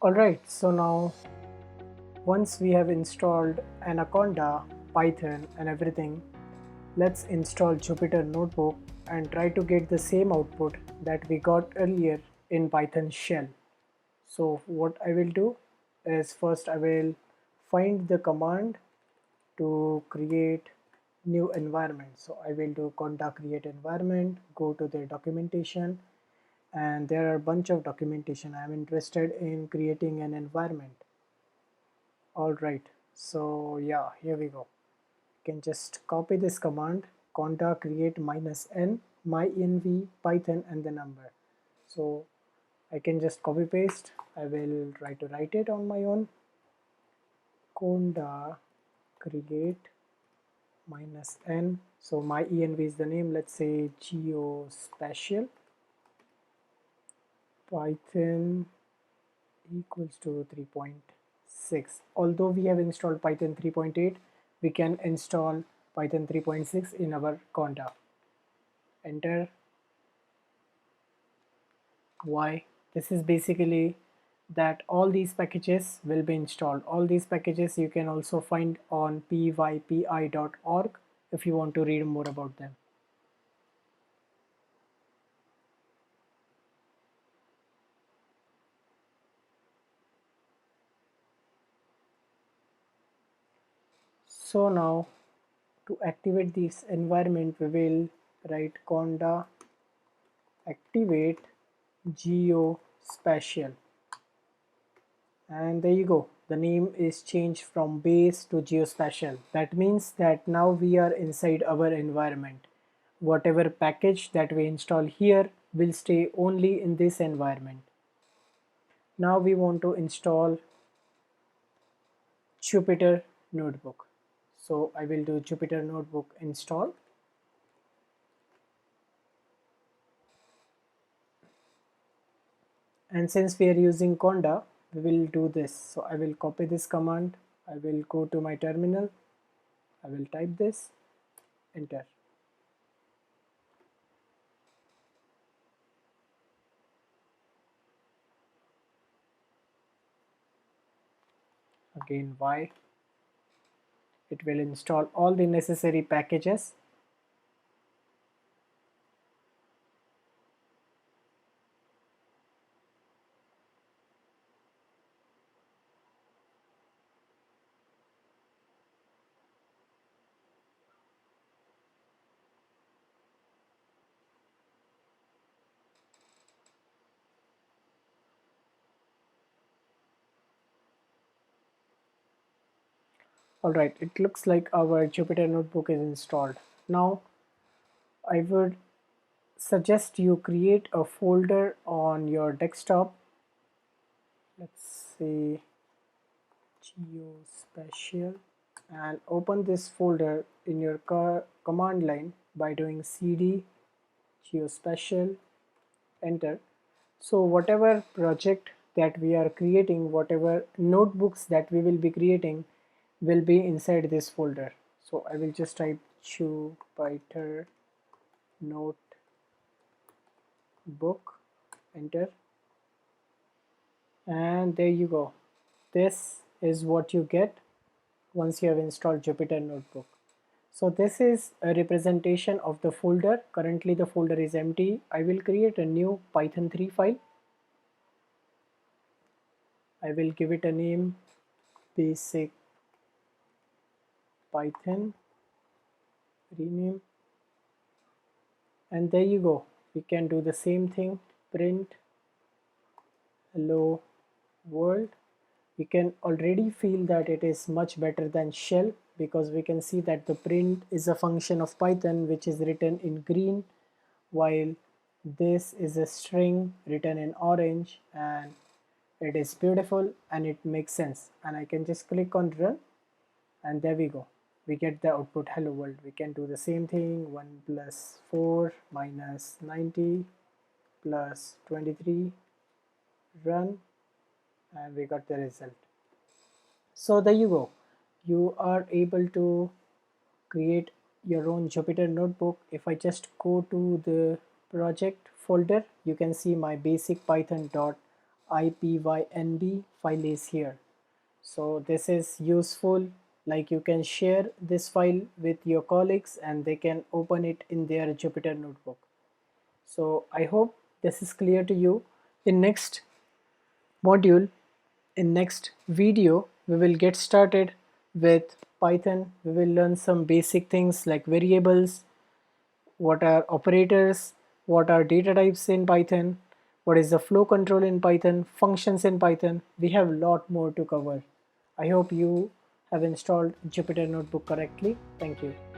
Alright, so now once we have installed Anaconda, Python and everything, let's install Jupyter Notebook and try to get the same output that we got earlier in Python shell. So what I will do is first I will find the command to create new environment. So I will do conda create environment, go to the documentation, and there are a bunch of documentation. I'm interested in creating an environment. Alright, so yeah, here we go. You can just copy this command conda create -n -env python and the number. So I can just copy paste. I will try to write it on my own. Conda create -n. So my env is the name. Let's say geospatial python equals to 3.6. Although we have installed Python 3.8, we can install Python 3.6 in our conda. Enter. Why? This is basically that all these packages will be installed. All these packages you can also find on pypi.org if you want to read more about them. So now to activate this environment, we will write conda activate geospatial, and there you go. The name is changed from base to geospatial. That means that now we are inside our environment. Whatever package that we install here will stay only in this environment. Now we want to install Jupyter Notebook. So I will do Jupyter Notebook install. And since we are using conda, we will do this. So I will copy this command. I will go to my terminal. I will type this, enter. Again, why? It will install all the necessary packages. Alright, it looks like our Jupyter Notebook is installed. Now I would suggest you create a folder on your desktop. Let's say geospatial, and open this folder in your command line by doing cd geospatial, enter. So whatever project that we are creating, whatever notebooks that we will be creating will be inside this folder. So I will just type jupyter notebook, enter, and there you go. This is what you get once you have installed Jupyter Notebook. So this is a representation of the folder. Currently the folder is empty. I will create a new Python 3 file. I will give it a name, basic Python, rename, and there you go. We can do the same thing, print hello world. We can already feel that it is much better than shell, because we can see that the print is a function of Python which is written in green, while this is a string written in orange, and it is beautiful and it makes sense. And I can just click on run, and there we go. We get the output hello world. We can do the same thing, 1 plus 4 minus 90 plus 23, run, and we got the result. So there you go. You are able to create your own Jupyter Notebook. If I just go to the project folder, you can see my basic python.rc ipynb file is here. So this is useful, like you can share this file with your colleagues and they can open it in their Jupyter notebook. So I hope this is clear to you. In next module, in next video, we will get started with Python. We will learn some basic things like variables, what are operators, what are data types in Python, what is the flow control in Python, functions in Python. We have a lot more to cover. I hope you have installed Jupyter Notebook correctly. Thank you.